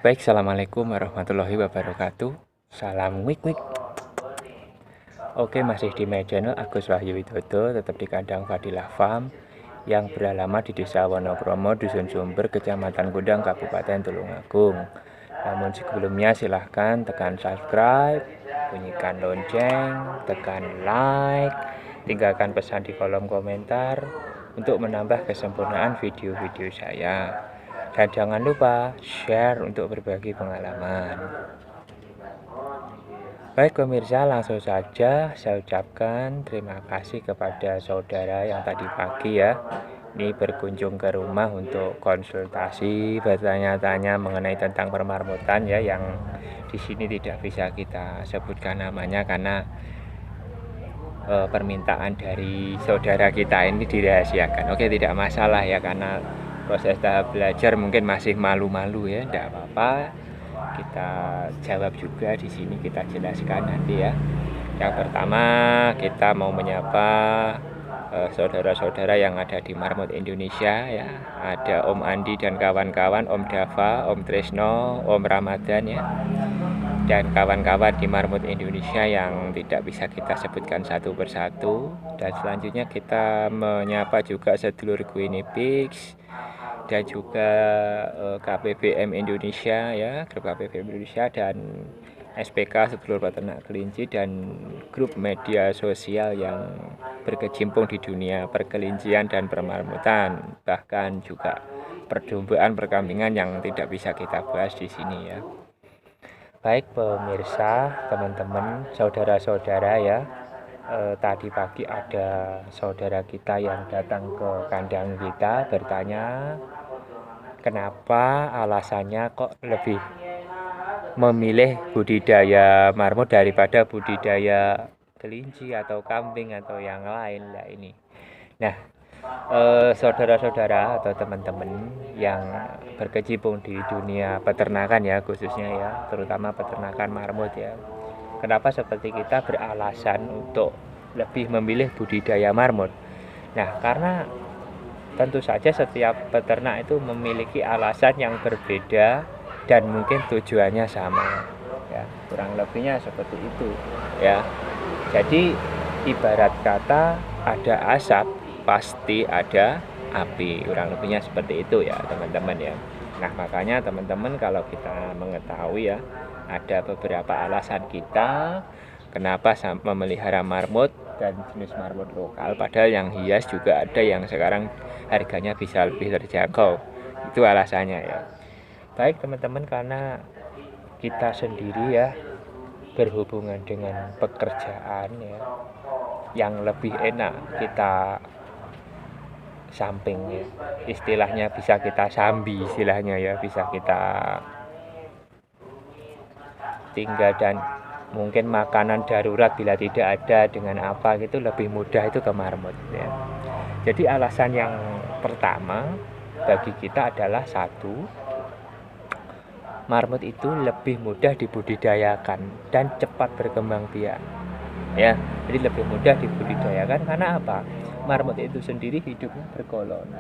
Baik, assalamualaikum warahmatullahi wabarakatuh. Salam wik wik. Oke, masih di my channel Agus Wahyu Widodo, tetap di kandang Fadilah Farm yang beralamat di Desa Wonokromo, Dusun Sumber, Kecamatan Gudang, Kabupaten Tulungagung. Namun sebelumnya silahkan tekan subscribe, bunyikan lonceng, tekan like, tinggalkan pesan di kolom komentar untuk menambah kesempurnaan video-video saya. Dan jangan lupa share untuk berbagi pengalaman. Baik pemirsa, langsung saja saya ucapkan terima kasih kepada saudara yang tadi pagi ya. Ini berkunjung ke rumah untuk konsultasi, bertanya-tanya mengenai tentang permarmotan ya, yang di sini tidak bisa kita sebutkan namanya karena permintaan dari saudara kita ini dirahasiakan. Oke, tidak masalah ya, karena proses tahap belajar mungkin masih malu-malu ya, tidak apa-apa. Kita jawab juga di sini, kita jelaskan nanti ya. Yang pertama kita mau menyapa saudara-saudara yang ada di Marmut Indonesia ya. Ada Om Andi dan kawan-kawan, Om Dava, Om Tresno, Om Ramadan ya, dan kawan-kawan di Marmut Indonesia yang tidak bisa kita sebutkan satu persatu. Dan selanjutnya kita menyapa juga sedulur Guinea-Pigs dan juga KPBM Indonesia ya, grup KPBM Indonesia dan SPK sedulur peternak kelinci, dan grup media sosial yang berkecimpung di dunia perkelincian dan permarmutan, bahkan juga perdombaan, perkambingan yang tidak bisa kita bahas di sini ya. Baik pemirsa, teman-teman, saudara-saudara ya, tadi pagi ada saudara kita yang datang ke kandang kita bertanya kenapa alasannya kok lebih memilih budidaya marmut daripada budidaya kelinci atau kambing atau yang lain lah ini. Nah, saudara-saudara atau teman-teman yang berkecimpung di dunia peternakan ya, khususnya ya, terutama peternakan marmut ya, kenapa seperti kita beralasan untuk lebih memilih budidaya marmut? Nah, karena tentu saja setiap peternak itu memiliki alasan yang berbeda dan mungkin tujuannya sama ya, kurang lebihnya seperti itu ya. Jadi ibarat kata ada asap pasti ada api, kurang lebihnya seperti itu ya teman-teman ya. Nah makanya teman-teman, kalau kita mengetahui ya, ada beberapa alasan kita kenapa memelihara marmut dan jenis marmut lokal, padahal yang hias juga ada yang sekarang harganya bisa lebih terjangkau. Itu alasannya ya. Baik teman-teman, karena kita sendiri ya berhubungan dengan pekerjaan ya yang lebih enak kita samping ya, istilahnya bisa kita sambi, istilahnya ya, bisa kita tinggal, dan mungkin makanan darurat bila tidak ada dengan apa gitu lebih mudah itu ke marmut ya. Jadi alasan yang pertama bagi kita adalah satu, marmut itu lebih mudah dibudidayakan dan cepat berkembang biak ya. Jadi lebih mudah dibudidayakan karena apa? Marmut itu sendiri hidupnya berkoloni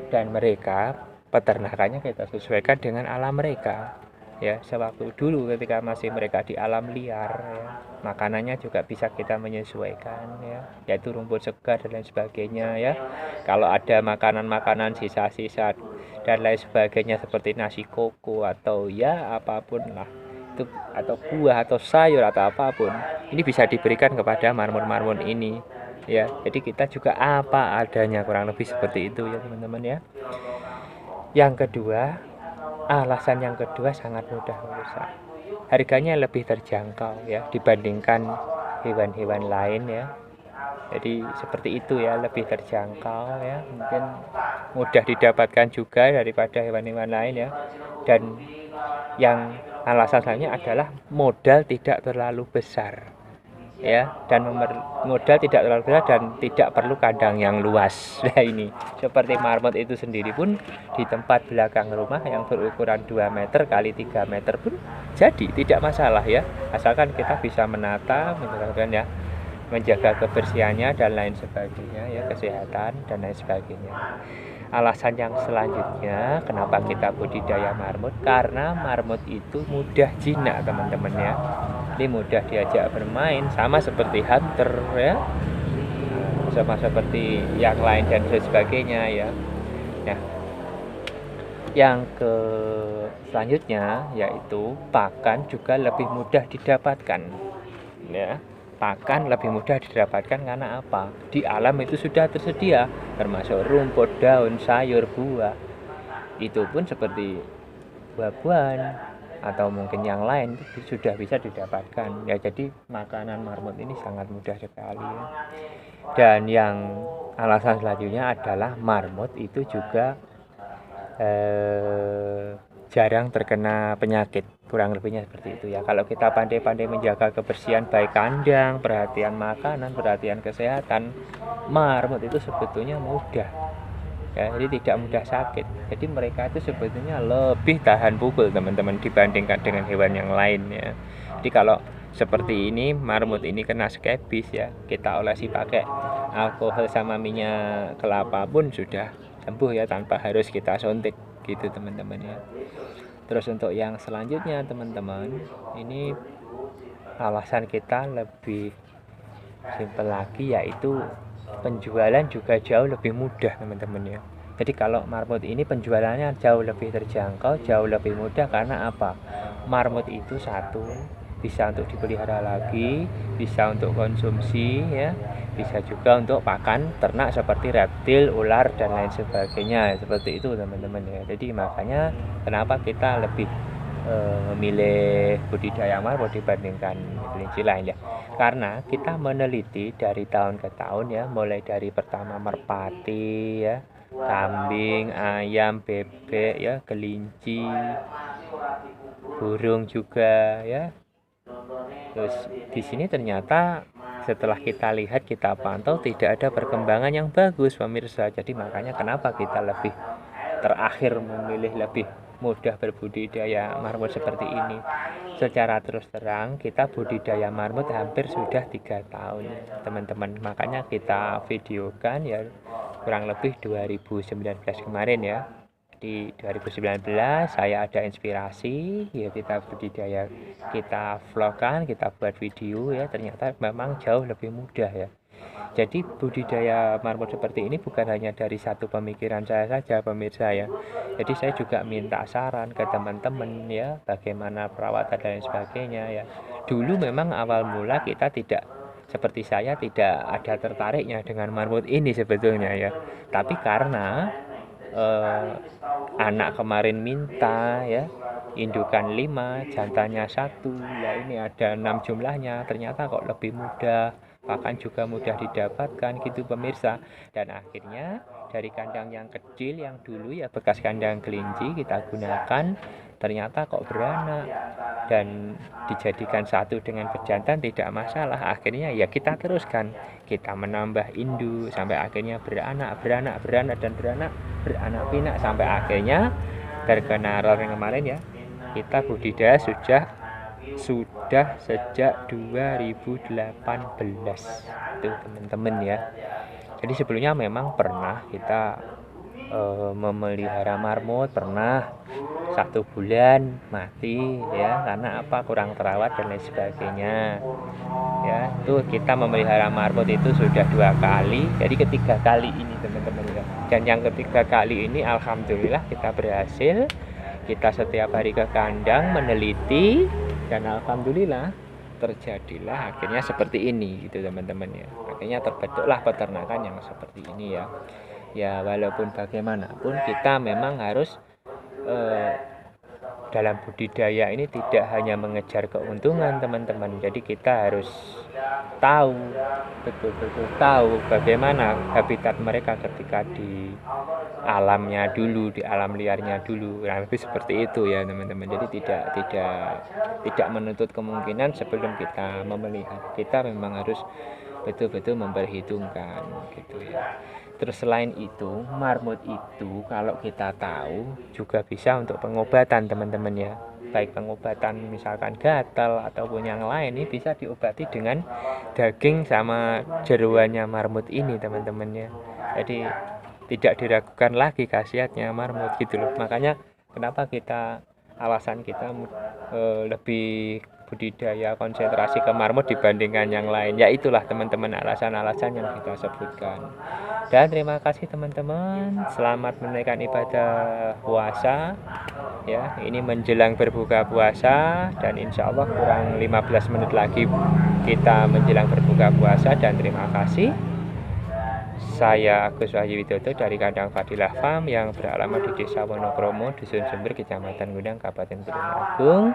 dan mereka peternakannya kita sesuaikan dengan alam mereka ya. Sewaktu dulu ketika masih mereka di alam liar ya, makanannya juga bisa kita menyesuaikan ya, yaitu rumput segar dan lain sebagainya ya. Kalau ada makanan-makanan sisa-sisa dan lain sebagainya seperti nasi koko atau ya apapun lah itu, atau buah atau sayur atau apapun, ini bisa diberikan kepada marmut-marmut ini ya. Jadi kita juga apa adanya, kurang lebih seperti itu ya teman-teman ya. Yang kedua, alasan yang kedua sangat mudah pemirsa, harganya lebih terjangkau ya dibandingkan hewan-hewan lain ya. Jadi seperti itu ya, lebih terjangkau ya, mungkin mudah didapatkan juga daripada hewan-hewan lain ya. Dan yang alasan selanjutnya adalah modal tidak terlalu besar ya, dan modal tidak terlalu besar dan tidak perlu kandang yang luas. Nah ini seperti marmut itu sendiri pun di tempat belakang rumah yang berukuran 2 meter kali 3 meter pun jadi, tidak masalah ya, asalkan kita bisa menata, misalkan ya, menjaga kebersihannya dan lain sebagainya ya, kesehatan dan lain sebagainya. alasan yang selanjutnya kenapa kita budidaya marmut, karena marmut itu mudah jinak teman-teman ya. Ini mudah diajak bermain, sama seperti hunter ya, sama seperti yang lain dan sebagainya ya. Nah, yang ke selanjutnya yaitu pakan juga lebih mudah didapatkan ya. Pakan lebih mudah didapatkan karena apa? Di alam itu sudah tersedia, termasuk rumput, daun, sayur, buah. Itu pun seperti buah-buahan atau mungkin yang lain itu sudah bisa didapatkan ya. Jadi makanan marmut ini sangat mudah sekali ya. Dan yang alasan selanjutnya adalah marmut itu juga jarang terkena penyakit, kurang lebihnya seperti itu ya. Kalau kita pandai-pandai menjaga kebersihan baik kandang, perhatian makanan, perhatian kesehatan, marmut itu sebetulnya mudah ya, jadi tidak mudah sakit. Jadi mereka itu sebetulnya lebih tahan pukul teman-teman dibandingkan dengan hewan yang lain ya. Jadi kalau seperti ini marmut ini kena skebis ya, kita olesi pakai alkohol sama minyak kelapa pun sudah sembuh ya, tanpa harus kita suntik gitu teman-teman ya. Terus untuk yang selanjutnya teman-teman, ini alasan kita lebih simpel lagi, yaitu penjualan juga jauh lebih mudah teman-teman ya. Jadi kalau marmut ini penjualannya jauh lebih terjangkau, jauh lebih mudah. Karena apa? Marmut itu satu, bisa untuk dipelihara lagi, bisa untuk konsumsi ya, bisa juga untuk pakan ternak seperti reptil, ular dan lain sebagainya seperti itu teman-teman ya. Jadi makanya kenapa kita lebih memilih budidaya marmut dibandingkan kelinci lain ya, karena kita meneliti dari tahun ke tahun ya, mulai dari pertama merpati ya, kambing, ayam, bebek ya, kelinci, burung juga ya. Terus di sini ternyata setelah kita lihat, kita pantau, tidak ada perkembangan yang bagus pemirsa. Jadi makanya kenapa kita lebih terakhir memilih lebih mudah berbudidaya marmut seperti ini. Secara terus terang kita budidaya marmut hampir sudah 3 tahun teman-teman. Makanya kita videokan ya kurang lebih 2019 kemarin ya. Di 2019 saya ada inspirasi ya, kita budidaya, kita vlogkan, kita buat video ya, ternyata memang jauh lebih mudah ya. Jadi budidaya marmut seperti ini bukan hanya dari satu pemikiran saya saja pemirsa ya. Jadi saya juga minta saran ke teman-teman ya, bagaimana perawatan dan sebagainya ya. Dulu memang awal mula kita tidak seperti saya, tidak ada tertariknya dengan marmut ini sebetulnya ya. Tapi karena anak kemarin minta ya, indukan 5, jantannya 1, ya ini ada 6 jumlahnya, ternyata kok lebih mudah, pakan juga mudah didapatkan gitu pemirsa. Dan akhirnya dari kandang yang kecil yang dulu ya bekas kandang kelinci kita gunakan, ternyata kok beranak dan dijadikan satu dengan pejantan tidak masalah. Akhirnya ya kita teruskan, kita menambah induk sampai akhirnya beranak dan beranak pinak, sampai akhirnya terkena error yang kemarin ya, kita budidaya sudah sejak 2018 tuh teman-teman ya. Jadi sebelumnya memang pernah kita memelihara marmut, pernah 1 bulan mati ya, karena apa, kurang terawat dan lain sebagainya ya. Itu kita memelihara marmut itu sudah 2 kali, jadi ketiga kali ini teman-teman ya. Dan yang ketiga kali ini alhamdulillah kita berhasil, kita setiap hari ke kandang meneliti, dan alhamdulillah terjadilah akhirnya seperti ini gitu teman-teman ya. Akhirnya terbentuklah peternakan yang seperti ini ya. Ya walaupun bagaimanapun kita memang harus dalam budidaya ini tidak hanya mengejar keuntungan teman-teman. Jadi kita harus tahu, betul-betul tahu bagaimana habitat mereka ketika di alamnya dulu, di alam liarnya dulu. Nah, lebih seperti itu ya teman-teman. Jadi tidak menuntut kemungkinan sebelum kita memelihara. Kita memang harus betul-betul memperhitungkan gitu ya. Terus selain itu, marmut itu kalau kita tahu juga bisa untuk pengobatan teman-teman ya. Baik pengobatan misalkan gatal ataupun yang lain, ini bisa diobati dengan daging sama jeruannya marmut ini teman-teman ya. Jadi tidak diragukan lagi khasiatnya marmut gitu loh. Makanya kenapa alasan kita lebih budidaya konsentrasi ke marmut dibandingkan yang lain, ya itulah teman-teman alasan-alasan yang kita sebutkan. Dan terima kasih teman-teman, selamat menunaikan ibadah puasa ya. Ini menjelang berbuka puasa dan insya Allah kurang 15 menit lagi kita menjelang berbuka puasa. Dan terima kasih, saya Agus Wahyu Widodo dari Kandang Fadilah Farm yang beralamat di Desa Wonokromo, Dusun Jember, Kecamatan Gudang, Kabupaten Tulung Agung.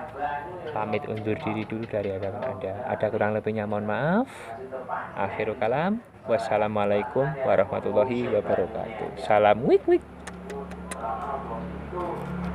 Pamit undur diri dulu dari hadapan Anda. Ada kurang lebihnya mohon maaf. Akhirul kalam. Wassalamualaikum warahmatullahi wabarakatuh. Salam wik wik.